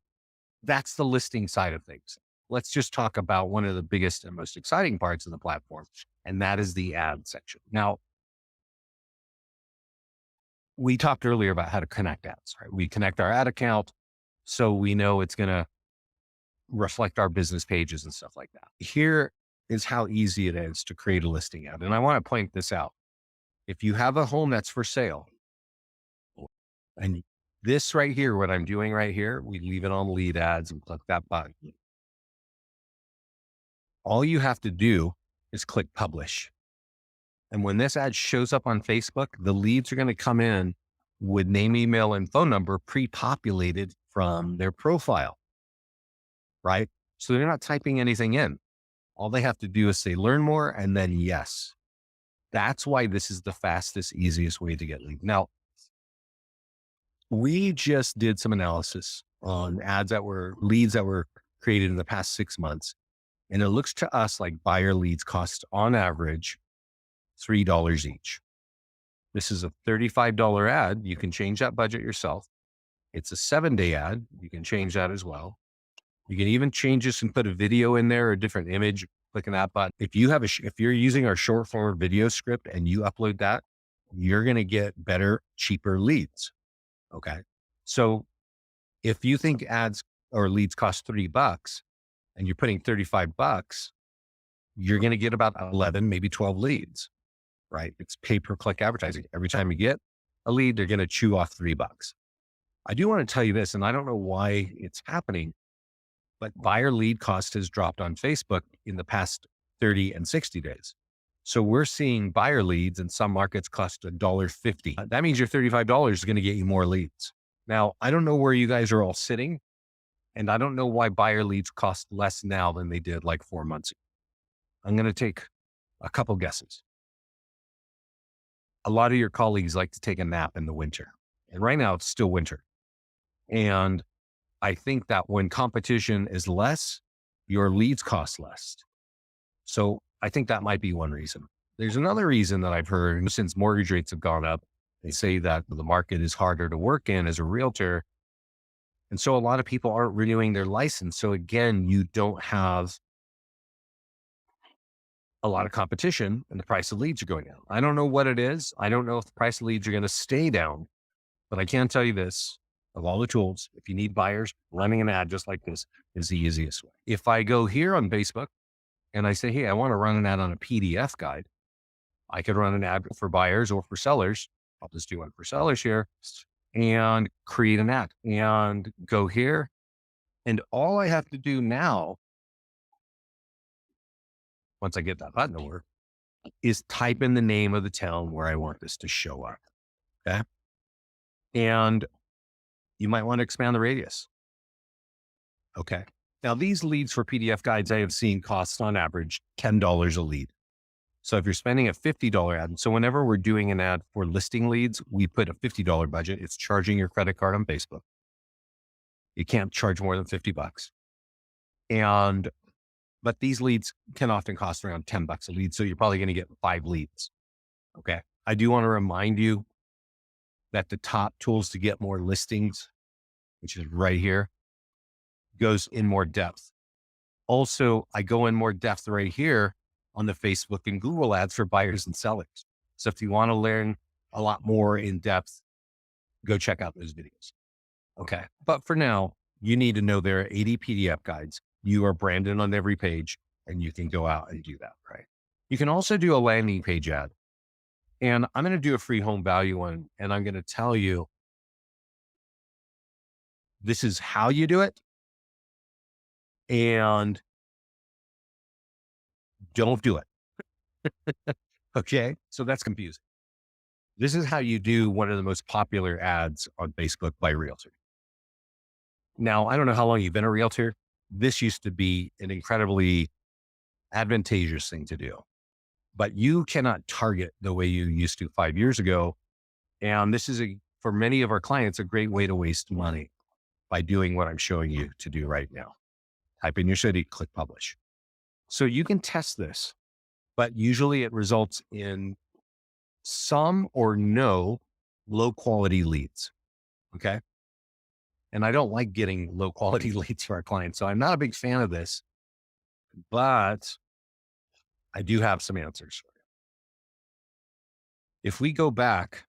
[SPEAKER 1] that's the listing side of things. Let's just talk about one of the biggest and most exciting parts of the platform, and that is the ad section. Now, we talked earlier about how to connect ads, right? We connect our ad account so we know it's going to reflect our business pages and stuff like that. Here is how easy it is to create a listing ad. And I want to point this out. If you have a home that's for sale, and this right here, what I'm doing right here, we leave it on lead ads and click that button. All you have to do is click publish. And when this ad shows up on Facebook, the leads are going to come in with name, email, and phone number pre-populated from their profile, right? So they're not typing anything in. All they have to do is say, learn more, and then yes. That's why this is the fastest, easiest way to get leads. Now, we just did some analysis on leads that were created in the past 6 months. And it looks to us like buyer leads cost on average $3 each. This is a $35 ad. You can change that budget yourself. It's a 7-day ad. You can change that as well. You can even change this and put a video in there or a different image, clicking that button. If you're using our short form video script and you upload that, you're going to get better, cheaper leads. Okay. So if you think ads or leads cost $3 and you're putting $35, you're going to get about 11, maybe 12 leads, right? It's pay per click advertising. Every time you get a lead, they're going to chew off $3. I do want to tell you this, and I don't know why it's happening, but buyer lead cost has dropped on Facebook in the past 30 and 60 days. So we're seeing buyer leads in some markets cost $1.50. That means your $35 is going to get you more leads. Now, I don't know where you guys are all sitting, and I don't know why buyer leads cost less now than they did like 4 months ago. I'm going to take a couple guesses. A lot of your colleagues like to take a nap in the winter. And right now it's still winter. And I think that when competition is less, your leads cost less. So I think that might be one reason. There's another reason that I've heard since mortgage rates have gone up They say that the market is harder to work in as a realtor. And so a lot of people aren't renewing their license. So again, you don't have a lot of competition and the price of leads are going down. I don't know what it is. I don't know if the price of leads are going to stay down, but I can tell you this, of all the tools, if you need buyers, running an ad just like this is the easiest way. If I go here on Facebook and I say, hey, I want to run an ad on a PDF guide, I could run an ad for buyers or for sellers. I'll just do one for sellers here and create an ad and go here. And all I have to do now, once I get that button to work, is type in the name of the town where I want this to show up. Okay. And you might want to expand the radius. Okay. Now, these leads for PDF guides I have seen cost on average $10 a lead. So if you're spending a $50 ad, so whenever we're doing an ad for listing leads, we put a $50 budget. It's charging your credit card on Facebook. You can't charge more than $50. But these leads can often cost around $10 a lead. So you're probably going to get 5 leads. Okay. I do want to remind you that the top tools to get more listings, which is right here, goes in more depth. Also, I go in more depth right here on the Facebook and Google ads for buyers and sellers. So if you want to learn a lot more in depth, go check out those videos. Okay. But for now, you need to know there are 80 PDF guides. You are branded on every page and you can go out and do that, right? You can also do a landing page ad. And I'm going to do a free home value one. And I'm going to tell you, this is how you do it. And don't do it. Okay. So that's confusing. This is how you do one of the most popular ads on Facebook by realtor. Now, I don't know how long you've been a realtor. This used to be an incredibly advantageous thing to do, but you cannot target the way you used to 5 years ago. And this is for many of our clients, a great way to waste money by doing what I'm showing you to do right now. Type in your city, click publish. So you can test this, but usually it results in some or no low quality leads. Okay. And I don't like getting low quality leads to our clients. So I'm not a big fan of this, but I do have some answers for you. If we go back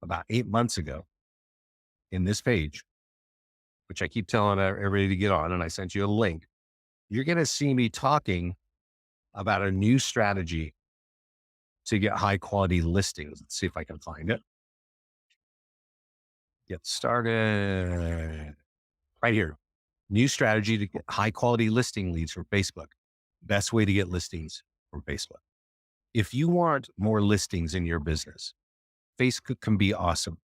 [SPEAKER 1] about 8 months ago in this page, which I keep telling everybody to get on, and I sent you a link, you're going to see me talking about a new strategy to get high quality listings. Let's see if I can find it. Get started right here. New strategy to get high quality listing leads from Facebook. Best way to get listings from Facebook. If you want more listings in your business, Facebook can be awesome,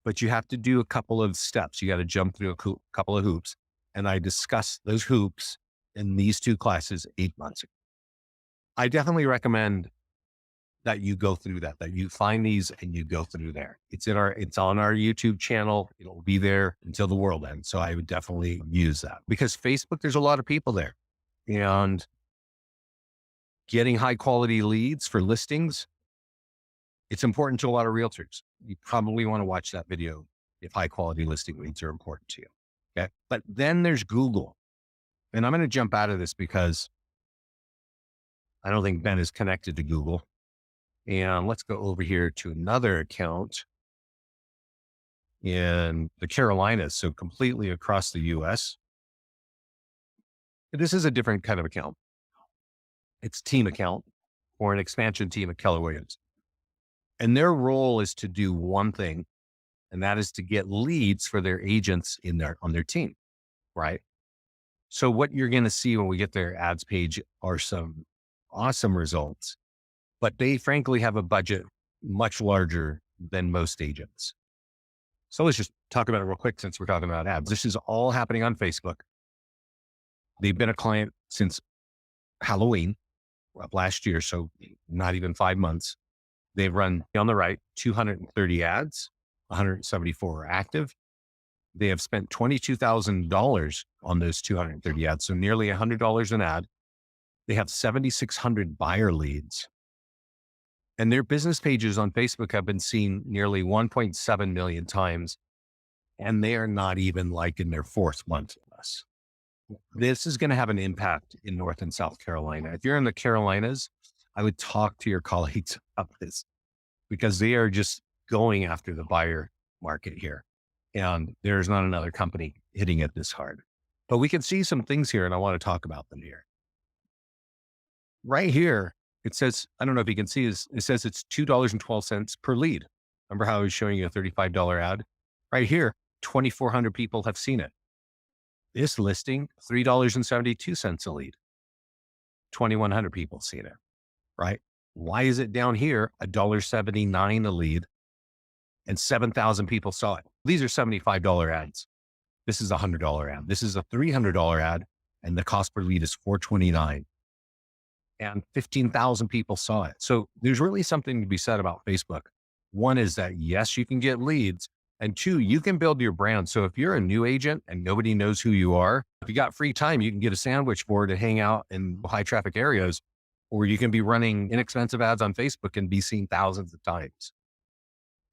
[SPEAKER 1] but you have to do a couple of steps. You got to jump through a couple of hoops. And I discussed those hoops in these 2 classes 8 months ago. I definitely recommend that you go through that you find these and you go through there. It's on our YouTube channel. It'll be there until the world ends. So I would definitely use that because Facebook, there's a lot of people there, and getting high quality leads for listings, it's important to a lot of realtors. You probably want to watch that video if high quality listing leads are important to you. Okay. But then there's Google, and I'm going to jump out of this because I don't think Ben is connected to Google. And let's go over here to another account in the Carolinas. So completely across the US. This is a different kind of account. It's team account or an expansion team at Keller Williams. And their role is to do one thing, and that is to get leads for their agents on their team. Right. So what you're going to see when we get their ads page are some awesome results. But they frankly have a budget much larger than most agents. So let's just talk about it real quick since we're talking about ads. This is all happening on Facebook. They've been a client since Halloween of last year, so not even 5 months. They've run on the right 230 ads, 174 are active. They have spent $22,000 on those 230 ads, so nearly $100 an ad. They have 7,600 buyer leads. And their business pages on Facebook have been seen nearly 1.7 million times. And they are not even like in their fourth month with us. This is going to have an impact in North and South Carolina. If you're in the Carolinas, I would talk to your colleagues about this because they are just going after the buyer market here. And there's not another company hitting it this hard. But we can see some things here, and I want to talk about them here. Right here, it says, I don't know if you can see this, it says it's $2.12 per lead. Remember how I was showing you a $35 ad? Right here, 2,400 people have seen it. This listing, $3.72 a lead. 2,100 people seen it, right? Why is it down here, $1.79 a lead, and 7,000 people saw it? These are $75 ads. This is a $100 ad. This is a $300 ad, and the cost per lead is $4.29. And 15,000 people saw it. So there's really something to be said about Facebook. One is that, yes, you can get leads. And two, you can build your brand. So if you're a new agent and nobody knows who you are, if you got free time, you can get a sandwich board to hang out in high traffic areas, or you can be running inexpensive ads on Facebook and be seen thousands of times.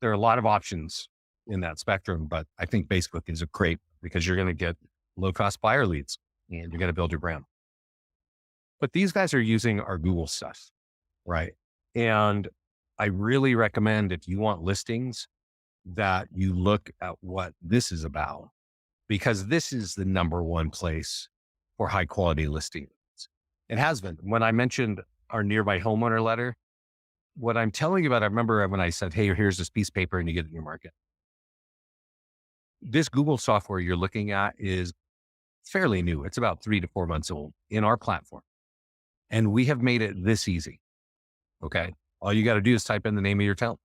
[SPEAKER 1] There are a lot of options in that spectrum, but I think Facebook is a great because you're going to get low cost buyer leads and you're going to build your brand. But these guys are using our Google stuff, right? And I really recommend if you want listings that you look at what this is about, because this is the number one place for high quality listings. It has been. When I mentioned our nearby homeowner letter, what I'm telling you about, I remember when I said, hey, here's this piece of paper and you get it in your market. This Google software you're looking at is fairly new. It's about 3 to 4 months old in our platform. And we have made it this easy. Okay. All you got to do is type in the name of your town.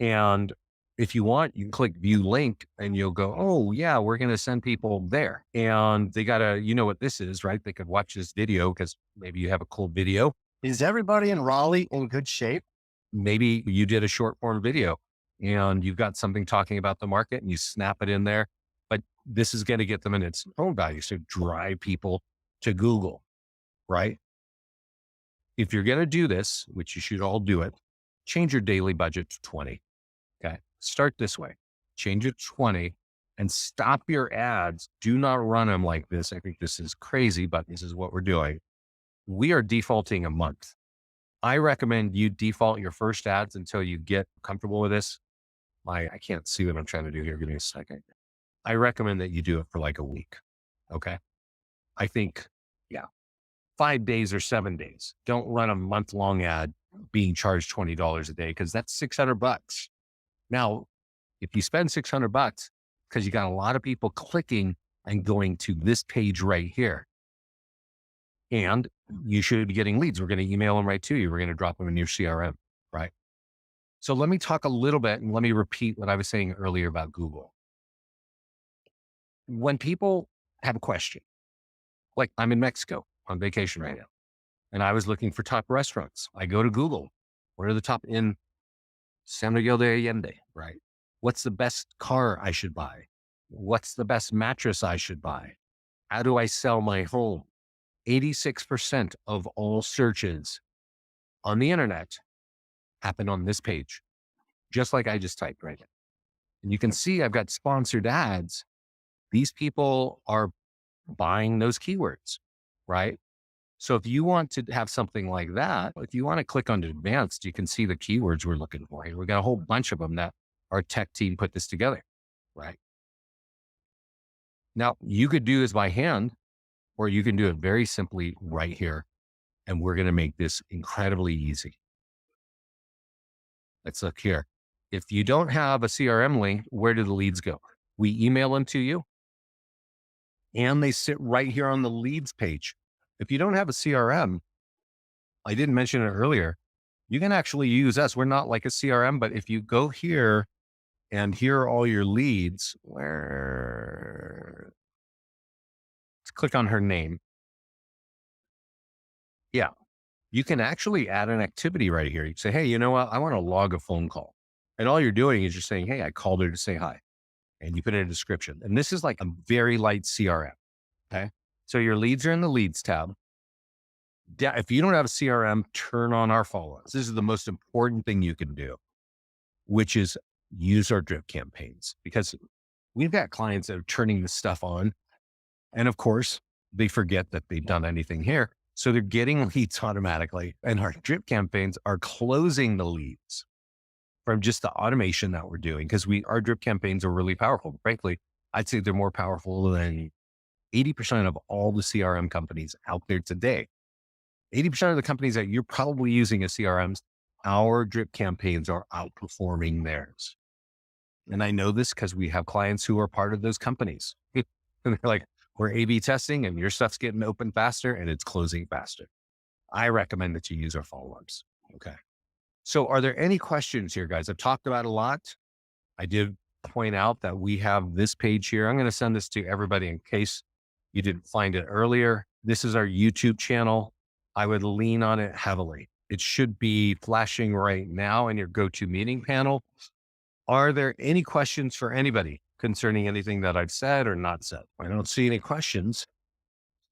[SPEAKER 1] And if you want, you can click view link and you'll go, oh yeah, we're going to send people there. And they got to, you know what this is, right? They could watch this video because maybe you have a cool video.
[SPEAKER 2] Is everybody in Raleigh in good shape?
[SPEAKER 1] Maybe you did a short form video and you've got something talking about the market and you snap it in there, but this is going to get them in its own value. So drive people to Google, right? If you're going to do this, which you should all do it, change your daily budget to 20. Okay. Start this way, change it to 20 and stop your ads. Do not run them like this. I think this is crazy, but this is what we're doing. We are defaulting a month. I recommend you default your first ads until you get comfortable with this. I can't see what I'm trying to do here. Give me a second. I recommend that you do it for like a week. Okay. I think, 5 days or 7 days. Don't run a month-long ad being charged $20 a day because that's $600. Now, if you spend $600 because you got a lot of people clicking and going to this page right here, and you should be getting leads. We're going to email them right to you. We're going to drop them in your CRM, right? So let me talk a little bit and let me repeat what I was saying earlier about Google. When people have a question, like I'm in Mexico on vacation right now, and I was looking for top restaurants. I go to Google. What are the top in San Miguel de Allende, right? What's the best car I should buy? What's the best mattress I should buy? How do I sell my home? 86% of all searches on the internet happen on this page, just like I just typed right now. And you can see I've got sponsored ads. These people are buying those keywords, right? So if you want to have something like that, if you want to click on advanced, you can see the keywords we're looking for here. We got a whole bunch of them that our tech team put this together, right? Now you could do this by hand, or you can do it very simply right here. And we're going to make this incredibly easy. Let's look here. If you don't have a CRM link, where do the leads go? We email them to you and they sit right here on the leads page. If you don't have a CRM, I didn't mention it earlier, you can actually use us. We're not like a CRM, but if you go here and here are all your leads, let's click on her name. Yeah. You can actually add an activity right here. You say, hey, you know what? I want to log a phone call. And all you're doing is just saying, hey, I called her to say hi. And you put in a description. And this is like a very light CRM. Okay. So your leads are in the leads tab. If you don't have a CRM, turn on our follow-ups. This is the most important thing you can do, which is use our drip campaigns, because we've got clients that are turning this stuff on. And of course, they forget that they've done anything here. So they're getting leads automatically. And our drip campaigns are closing the leads from just the automation that we're doing. Because our drip campaigns are really powerful. Frankly, I'd say they're more powerful than 80% of all the CRM companies out there today. 80% of the companies that you're probably using as CRMs, our drip campaigns are outperforming theirs. And I know this because we have clients who are part of those companies. And they're like, we're A/B testing and your stuff's getting open faster and it's closing faster. I recommend that you use our follow-ups. Okay. So are there any questions here, guys? I've talked about a lot. I did point out that we have this page here. I'm going to send this to everybody in case you didn't find it earlier. This is our YouTube channel. I would lean on it heavily. It should be flashing right now in your GoToMeeting panel. Are there any questions for anybody concerning anything that I've said or not said? I don't see any questions.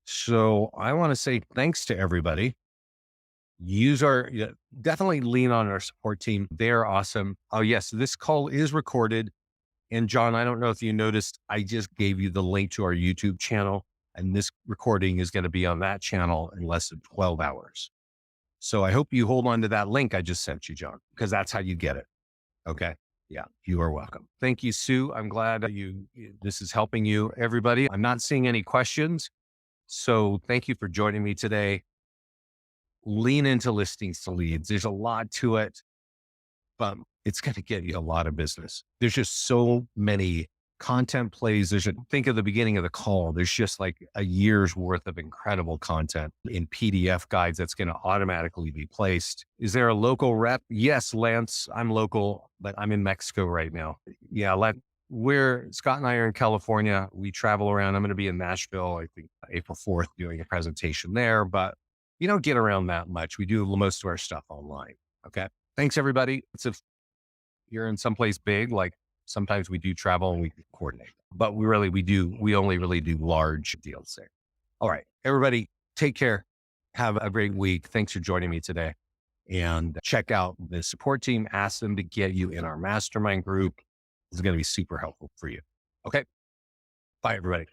[SPEAKER 1] So I want to say thanks to everybody. Definitely lean on our support team. They're awesome. Oh yes, this call is recorded. And John, I don't know if you noticed, I just gave you the link to our YouTube channel, and this recording is going to be on that channel in less than 12 hours. So I hope you hold on to that link I just sent you, John, because that's how you get it. Okay. Yeah, you are welcome. Thank you, Sue. I'm glad that this is helping you, everybody. I'm not seeing any questions. So thank you for joining me today. Lean into listings to leads. There's a lot to it, but it's going to get you a lot of business. There's just so many content plays. Think of the beginning of the call. There's just like a year's worth of incredible content in PDF guides that's going to automatically be placed. Is there a local rep? Yes, Lance, I'm local, but I'm in Mexico right now. Yeah, Scott and I are in California. We travel around. I'm going to be in Nashville, I think April 4th, doing a presentation there, but you don't get around that much. We do most of our stuff online. Okay. Thanks everybody. If you're in someplace big, like sometimes we do travel and we coordinate, but we only really do large deals there. All right, everybody, take care. Have a great week. Thanks for joining me today, and check out the support team. Ask them to get you in our mastermind group. It's going to be super helpful for you. Okay. Bye, everybody.